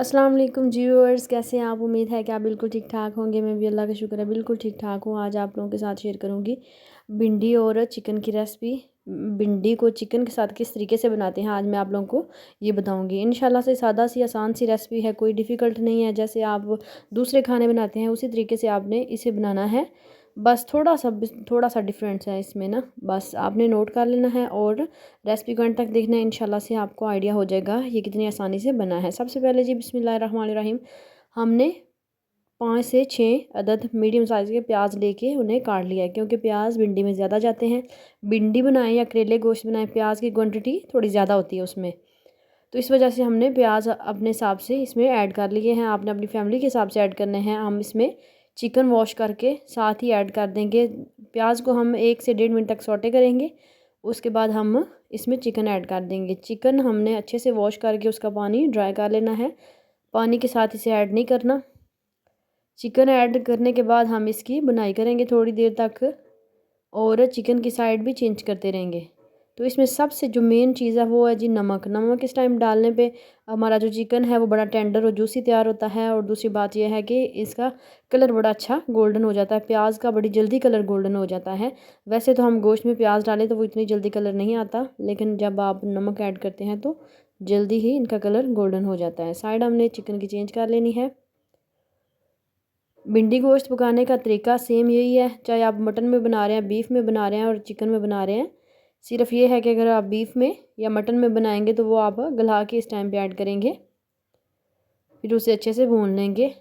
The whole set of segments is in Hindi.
अस्सलाम वालेकुम जी व्यूअर्स, कैसे हैं आप। उम्मीद है कि आप बिल्कुल ठीक ठाक होंगे। मैं भी अल्लाह का शुक्र है बिल्कुल ठीक ठाक हूँ। आज आप लोगों के साथ शेयर करूँगी भिंडी और चिकन की रेसिपी। भिंडी को चिकन के साथ किस तरीके से बनाते हैं आज मैं आप लोगों को ये बताऊँगी। इंशाल्लाह से सादा सी आसान सी रेसिपी है, कोई डिफ़िकल्ट नहीं है। जैसे आप दूसरे खाने बनाते हैं उसी तरीके से आपने इसे बनाना है। बस थोड़ा सा डिफरेंस है इसमें ना, बस आपने नोट कर लेना है और रेसिपी को एंड तक देखना है। इंशाल्लाह से आपको आइडिया हो जाएगा ये कितनी आसानी से बना है। सबसे पहले जी बिस्मिल्लाहिर्रहमानिर्रहीम, हमने 5 से 6 अदद मीडियम साइज़ के प्याज लेके उन्हें काट लिया है, क्योंकि प्याज भिंडी में ज़्यादा जाते हैं। भिंडी बनाएं या करेले गोश्त बनाएं, प्याज की क्वांटिटी थोड़ी ज़्यादा होती है उसमें, तो इस वजह से हमने प्याज अपने हिसाब से इसमें ऐड कर लिए हैं। आपने अपनी फैमिली के हिसाब से ऐड करने हैं। हम इसमें चिकन वॉश करके साथ ही ऐड कर देंगे। प्याज को हम 1 से 1.5 मिनट तक सौटे करेंगे। उसके बाद हम इसमें चिकन ऐड कर देंगे। चिकन हमने अच्छे से वॉश करके उसका पानी ड्राई कर लेना है, पानी के साथ इसे ऐड नहीं करना। चिकन ऐड करने के बाद हम इसकी बुनाई करेंगे थोड़ी देर तक, और चिकन की साइड भी चेंज करते रहेंगे। तो इसमें सबसे जो मेन चीज़ है वो है जी नमक। नमक इस टाइम डालने पे हमारा जो चिकन है वो बड़ा टेंडर और जूसी तैयार होता है। और दूसरी बात यह है कि इसका कलर बड़ा अच्छा गोल्डन हो जाता है। प्याज का बड़ी जल्दी कलर गोल्डन हो जाता है। वैसे तो हम गोश्त में प्याज डालें तो वो इतनी जल्दी कलर नहीं आता, लेकिन जब आप नमक ऐड करते हैं तो जल्दी ही इनका कलर गोल्डन हो जाता है। साइड हमने चिकन की चेंज कर लेनी है। भिंडी गोश्त पकाने का तरीका सेम यही है, चाहे आप मटन में बना रहे हैं, बीफ में बना रहे हैं और चिकन में बना रहे हैं। सिर्फ ये है कि अगर आप बीफ में या मटन में बनाएंगे तो वो आप गला के इस टाइम पे ऐड करेंगे, फिर उसे अच्छे से भून लेंगे।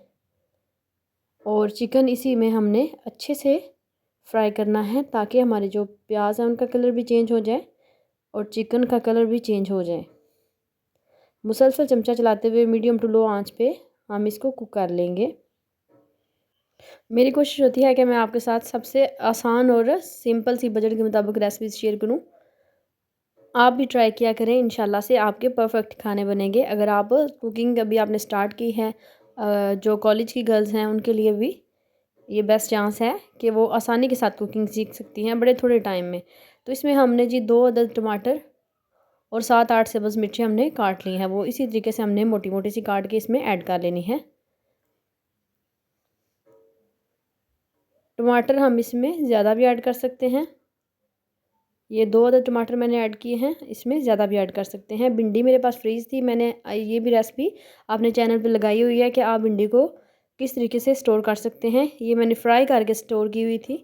और चिकन इसी में हमने अच्छे से फ्राई करना है, ताकि हमारे जो प्याज है उनका कलर भी चेंज हो जाए और चिकन का कलर भी चेंज हो जाए। मुसलसल चमचा चलाते हुए मीडियम टू लो आंच पे हम इसको कुक कर लेंगे। मेरी कोशिश होती है कि मैं आपके साथ सबसे आसान और सिंपल सी बजट के मुताबिक रेसिपीज शेयर करूं। आप भी ट्राई किया करें, इंशाल्लाह से आपके परफेक्ट खाने बनेंगे। अगर आप कुकिंग अभी आपने स्टार्ट की है, जो कॉलेज की गर्ल्स हैं उनके लिए भी ये बेस्ट चांस है कि वो आसानी के साथ कुकिंग सीख सकती हैं बड़े थोड़े टाइम में। तो इसमें हमने जी 2 अदद टमाटर और 7-8 सब्ज़ मिर्चें हमने काट ली हैं, वो इसी तरीके से हमने मोटी मोटी सी काट के इसमें ऐड कर लेनी है। टमाटर हम इसमें ज़्यादा भी ऐड कर सकते हैं। ये 2 अदद टमाटर मैंने ऐड किए हैं, इसमें ज़्यादा भी ऐड कर सकते हैं। भिंडी मेरे पास फ्रीज़ थी, मैंने ये भी रेसिपी आपने चैनल पे लगाई हुई है कि आप भिंडी को किस तरीके से स्टोर कर सकते हैं। ये मैंने फ्राई करके स्टोर की हुई थी।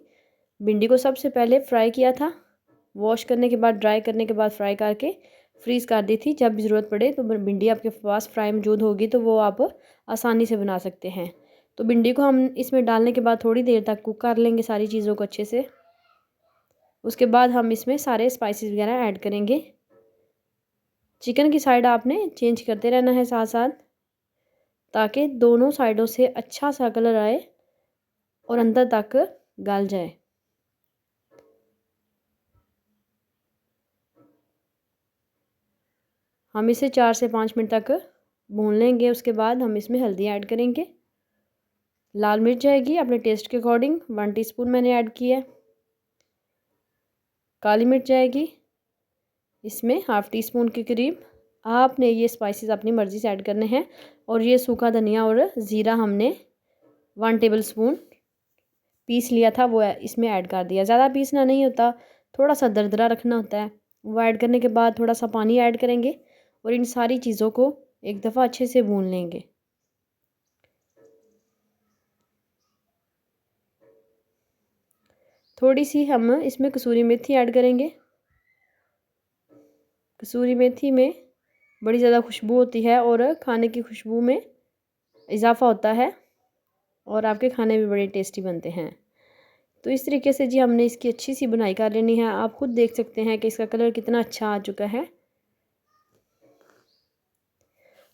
भिंडी को सबसे पहले फ्राई किया था, वॉश करने के बाद ड्राई करने के बाद फ्राई करके फ्रीज़ कर दी थी। जब भी ज़रूरत पड़े तो भिंडी आपके पास फ्राई मौजूद होगी तो वो आप आसानी से बना सकते हैं। तो भिंडी को हम इसमें डालने के बाद थोड़ी देर तक कुक कर लेंगे सारी चीज़ों को अच्छे से। उसके बाद हम इसमें सारे स्पाइसेस वगैरह ऐड करेंगे। चिकन की साइड आपने चेंज करते रहना है साथ साथ, ताकि दोनों साइडों से अच्छा सा कलर आए और अंदर तक गल जाए। हम इसे 4 से 5 मिनट तक भून लेंगे। उसके बाद हम इसमें हल्दी ऐड करेंगे। लाल मिर्च जाएगी अपने टेस्ट के अकॉर्डिंग, 1 टीस्पून मैंने ऐड किया है। काली मिर्च जाएगी इसमें ½ टीस्पून के करीब। आपने ये स्पाइसेस अपनी मर्ज़ी से ऐड करने हैं। और ये सूखा धनिया और ज़ीरा हमने 1 टेबल स्पून पीस लिया था, वो इसमें ऐड कर दिया। ज़्यादा पीसना नहीं होता, थोड़ा सा दरदरा रखना होता है। वो ऐड करने के बाद थोड़ा सा पानी ऐड करेंगे और इन सारी चीज़ों को एक दफ़ा अच्छे से भून लेंगे। थोड़ी सी हम इसमें कसूरी मेथी ऐड करेंगे। कसूरी मेथी में बड़ी ज़्यादा खुशबू होती है और खाने की खुशबू में इजाफ़ा होता है और आपके खाने भी बड़े टेस्टी बनते हैं। तो इस तरीके से जी हमने इसकी अच्छी सी बुनाई कर लेनी है। आप खुद देख सकते हैं कि इसका कलर कितना अच्छा आ चुका है।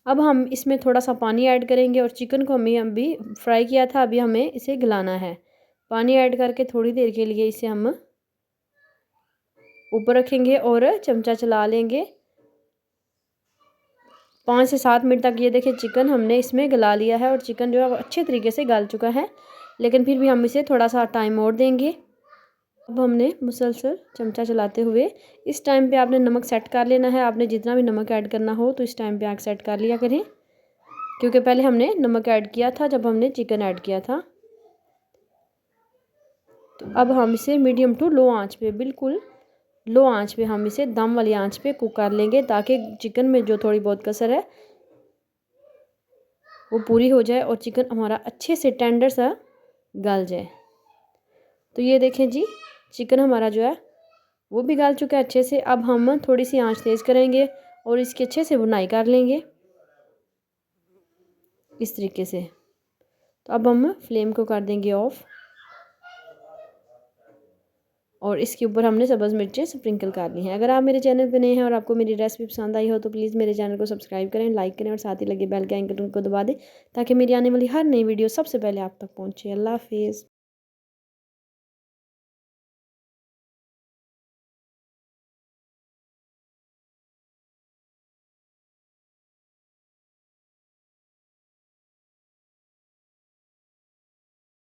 अब हम इसमें थोड़ा सा पानी ऐड करेंगे और चिकन को हमें अभी फ्राई किया था, अभी हमें इसे गलाना है। पानी ऐड करके थोड़ी देर के लिए इसे हम ऊपर रखेंगे और चमचा चला लेंगे 5 से 7 मिनट तक। ये देखिए चिकन हमने इसमें गला लिया है और चिकन जो है वो अच्छे तरीके से गल चुका है, लेकिन फिर भी हम इसे थोड़ा सा टाइम और देंगे। अब हमने मुसलसल चमचा चलाते हुए इस टाइम पे आपने नमक सेट कर लेना है। आपने जितना भी नमक ऐड करना हो तो इस टाइम पे आप सेट कर लिया करें। क्योंकि पहले हमने नमक ऐड किया था जब हमने चिकन ऐड किया था। तो अब हम इसे मीडियम टू लो आंच पे, बिल्कुल लो आंच पे हम इसे दम वाली आंच पे कुक कर लेंगे, ताकि चिकन में जो थोड़ी बहुत कसर है वो पूरी हो जाए और चिकन हमारा अच्छे से टेंडर सा गल जाए। तो ये देखें जी, चिकन हमारा जो है वो भी गल चुका है अच्छे से। अब हम थोड़ी सी आंच तेज़ करेंगे और इसकी अच्छे से भुनाई कर लेंगे इस तरीके से। तो अब हम फ्लेम को कर देंगे ऑफ और इसके ऊपर हमने सब्ज़ मिर्चें स्प्रिंकल कर ली हैं। अगर आप मेरे चैनल पे नए हैं और आपको मेरी रेसिपी पसंद आई हो तो प्लीज़ मेरे चैनल को सब्सक्राइब करें, लाइक करें और साथ ही लगे बेल के आइकन को दबा दें, ताकि मेरी आने वाली हर नई वीडियो सबसे पहले आप तक पहुँचे। अल्लाह हाफिज़।